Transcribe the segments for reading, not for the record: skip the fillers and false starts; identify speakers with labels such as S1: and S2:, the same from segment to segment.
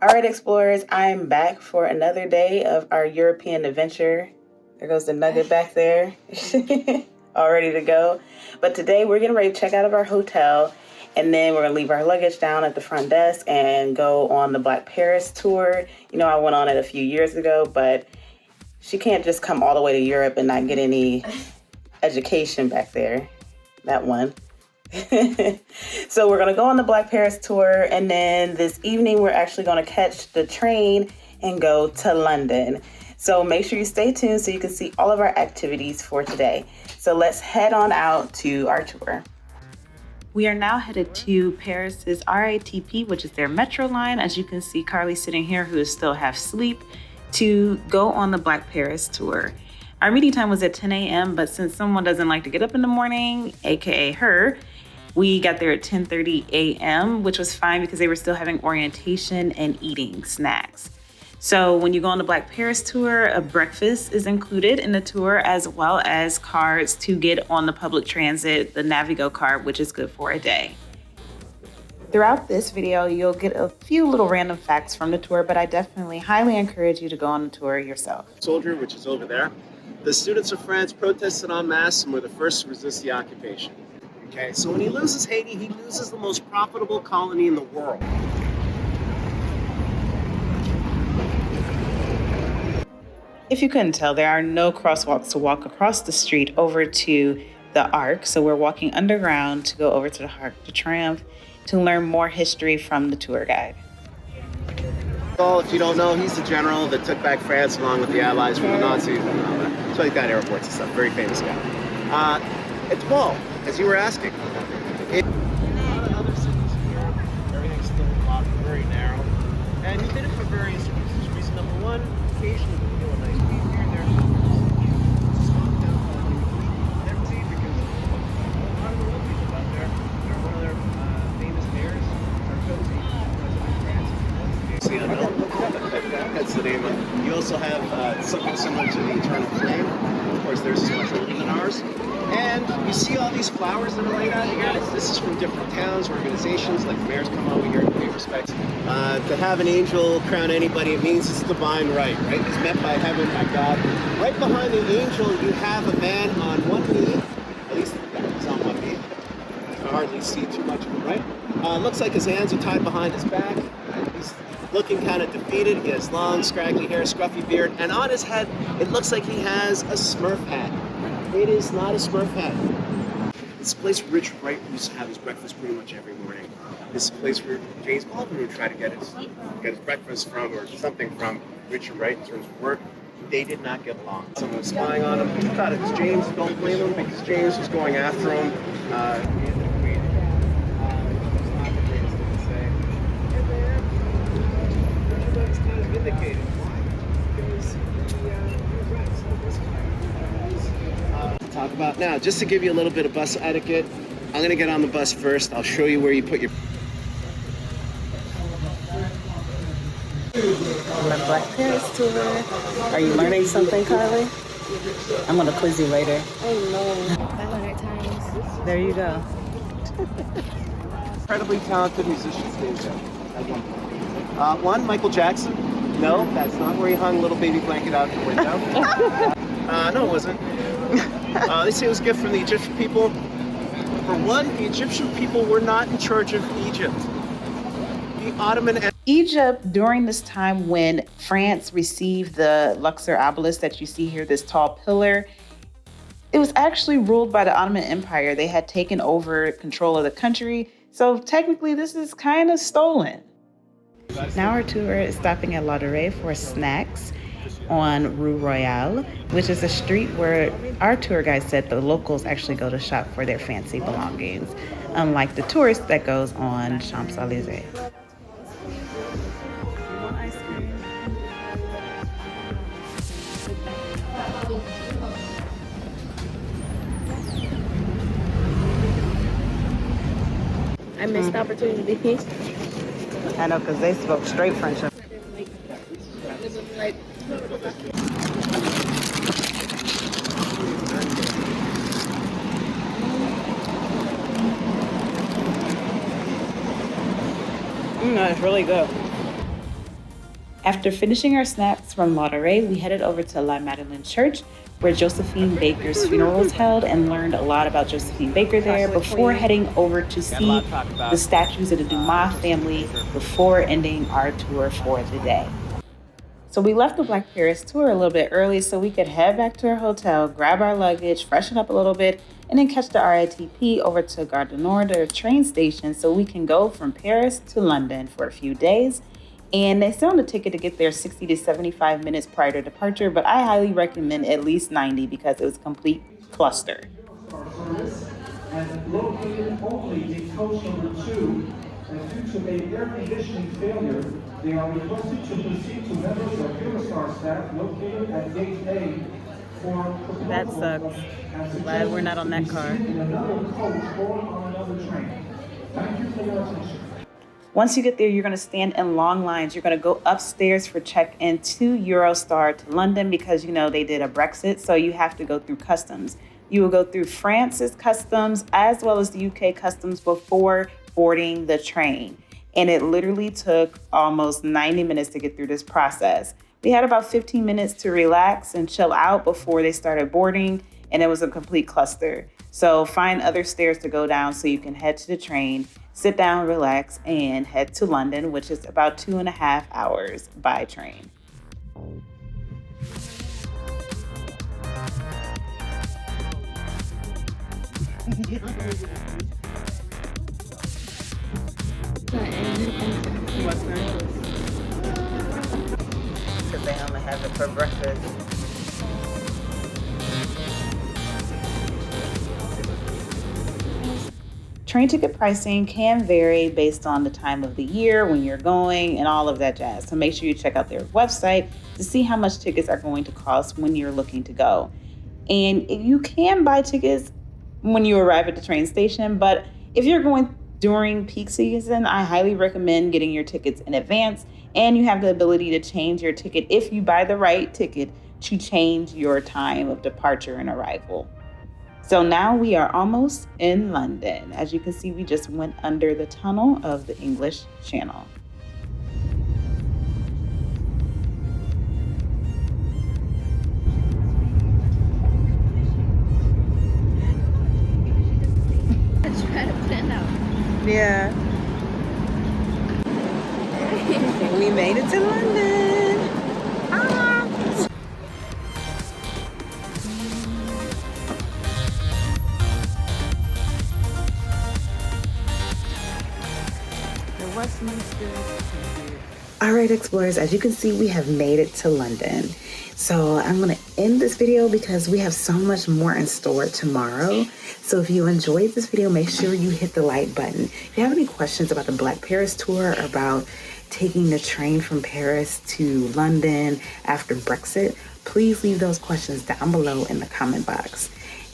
S1: All right, explorers, I'm back for another day of our European adventure. There goes the nugget back there, all ready to go. But today we're getting ready to check out of our hotel, and then we're gonna leave our luggage down at the front desk and go on the Black Paris tour. You know, I went on it a few years ago, but she can't just come all the way to Europe and not get any education back there. That one. So we're gonna go on the Black Paris tour, and then this evening we're actually gonna catch the train and go to London. So make sure you stay tuned so you can see all of our activities for today. So let's head on out to our tour. We are now headed to Paris's RATP, which is their metro line. As you can see, Carly sitting here who is still half asleep, to go on the Black Paris tour. Our meeting time was at 10 a.m., but since someone doesn't like to get up in the morning, aka her, we got there at 10:30 a.m., which was fine because they were still having orientation and eating snacks. So when you go on the Black Paris tour, a breakfast is included in the tour, as well as cards to get on the public transit, the Navigo card, which is good for a day. Throughout this video, you'll get a few little random facts from the tour, but I definitely highly encourage you to go on the tour yourself.
S2: Soldier, which is over there. The students of France protested en masse and were the first to resist the occupation. Okay, so when he loses Haiti, he loses the most profitable colony in the world.
S1: If you couldn't tell, there are no crosswalks to walk across the street over to the Arc, so we're walking underground to go over to the Arc de Triomphe to learn more history from the tour guide.
S2: Well, if you don't know, he's the general that took back France along with the Allies from the Nazis and all that. So he's got airports and stuff, very famous guy. It's Paul, as you were asking. A lot of other cities here, everything's still locked, very narrow. And he did it for various reasons. Reason number one, occasionally we feel a nice beat here and there. Small town called empty because a lot of the local people out there, one of their famous mayors, Sarkozy, President of France. See, I know. That's the name of it. You also have something similar to the Eternal Flame. Of course, theirs is much older than ours. And you see all these flowers that are laid out here? This is from different towns, organizations, like the mayors come over here to pay respects. To have an angel crown anybody, it means it's divine right? It's meant by heaven, by God. Right behind the angel, you have a man on one knee. At least he's on one knee. You can hardly see too much of him, right? Looks like his hands are tied behind his back. He's looking kind of defeated. He has long, scraggly hair, scruffy beard, and on his head, it looks like he has a Smurf hat. It is not a Smurf hat. This place where Richard Wright used to have his breakfast pretty much every morning. This is a place where James Baldwin would try to get his breakfast from, or something from Richard Wright in terms of work. They did not get along. Someone was spying on him. He thought it was James. Don't blame him, because James was going after him. Vindicated. Talk about now, just to give you a little bit of bus etiquette. I'm gonna get on the bus first. I'll show you where you put your.
S1: On the Black Paris tour. Are you learning something, Carly? I'm gonna quiz you later.
S3: Oh no, 500 times.
S1: There you go.
S2: Incredibly talented musicians named there at one point. One, Michael Jackson. No, that's not where he hung little baby blanket out the window. No, it wasn't. They say it was a gift from the Egyptian people. For one, the Egyptian people were not in charge of Egypt. The Ottoman Empire.
S1: Egypt, during this time when France received the Luxor obelisk that you see here, this tall pillar, it was actually ruled by the Ottoman Empire. They had taken over control of the country. So technically this is kind of stolen. Now our tour is stopping at La Durée for snacks on Rue Royale, which is a street where our tour guide said the locals actually go to shop for their fancy belongings, unlike the tourist that goes on Champs-Élysées.
S3: I missed opportunity.
S1: I know, because they spoke straight French. No, it's really good. After finishing our snacks from Monterey, we headed over to La Madeleine Church, where Josephine Baker's funeral was held, and learned a lot about Josephine Baker there before heading over to see the statues of the Dumas family before ending our tour for the day. So we left the Black Paris tour a little bit early so we could head back to our hotel, grab our luggage, freshen up a little bit, and then catch the RITP over to Gare du Nord, the train station, so we can go from Paris to London for a few days. And they sell a ticket to get there 60 to 75 minutes prior to departure, but I highly recommend at least 90 because it was a complete cluster.
S4: Service and located only in coach number 2, and due to a air conditioning failure, they are requested to proceed to members of Eurostar staff located at gate A for
S1: That sucks. I'm glad we're not on that car.
S4: in another coach or on another train. Thank you for your attention.
S1: Once you get there, you're going to stand in long lines. You're going to go upstairs for check-in to Eurostar to London because, they did a Brexit, so you have to go through customs. You will go through France's customs as well as the UK customs before boarding the train. And it literally took almost 90 minutes to get through this process. We had about 15 minutes to relax and chill out before they started boarding, and it was a complete cluster. So find other stairs to go down so you can head to the train, sit down, relax, and head to London, which is about 2.5 hours by train. Because they only have it for breakfast. Train ticket pricing can vary based on the time of the year, when you're going, and all of that jazz. So make sure you check out their website to see how much tickets are going to cost when you're looking to go. And you can buy tickets when you arrive at the train station, but if you're going during peak season, I highly recommend getting your tickets in advance, and you have the ability to change your ticket if you buy the right ticket to change your time of departure and arrival. So now we are almost in London. As you can see, we just went under the tunnel of the English Channel.
S3: Try to plan out.
S1: Yeah. We made it to London. Ah. All right, explorers, as you can see, we have made it to London. So I'm going to end this video because we have so much more in store tomorrow. So if you enjoyed this video, make sure you hit the like button. If you have any questions about the Black Paris tour or about taking the train from Paris to London after Brexit, please leave those questions down below in the comment box.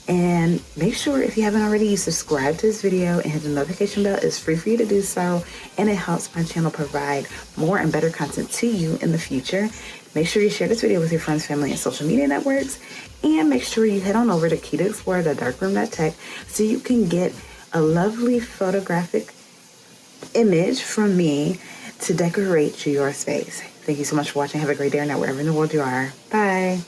S1: And make sure, if you haven't already, you subscribe to this video and hit the notification bell. It's free for you to do so, and it helps my channel provide more and better content to you in the future. Make sure you share this video with your friends, family, and social media networks. And make sure you head on over to keytoexplore.darkroom.tech so you can get a lovely photographic image from me to decorate your space. Thank you so much for watching. Have a great day or night wherever in the world you are. Bye.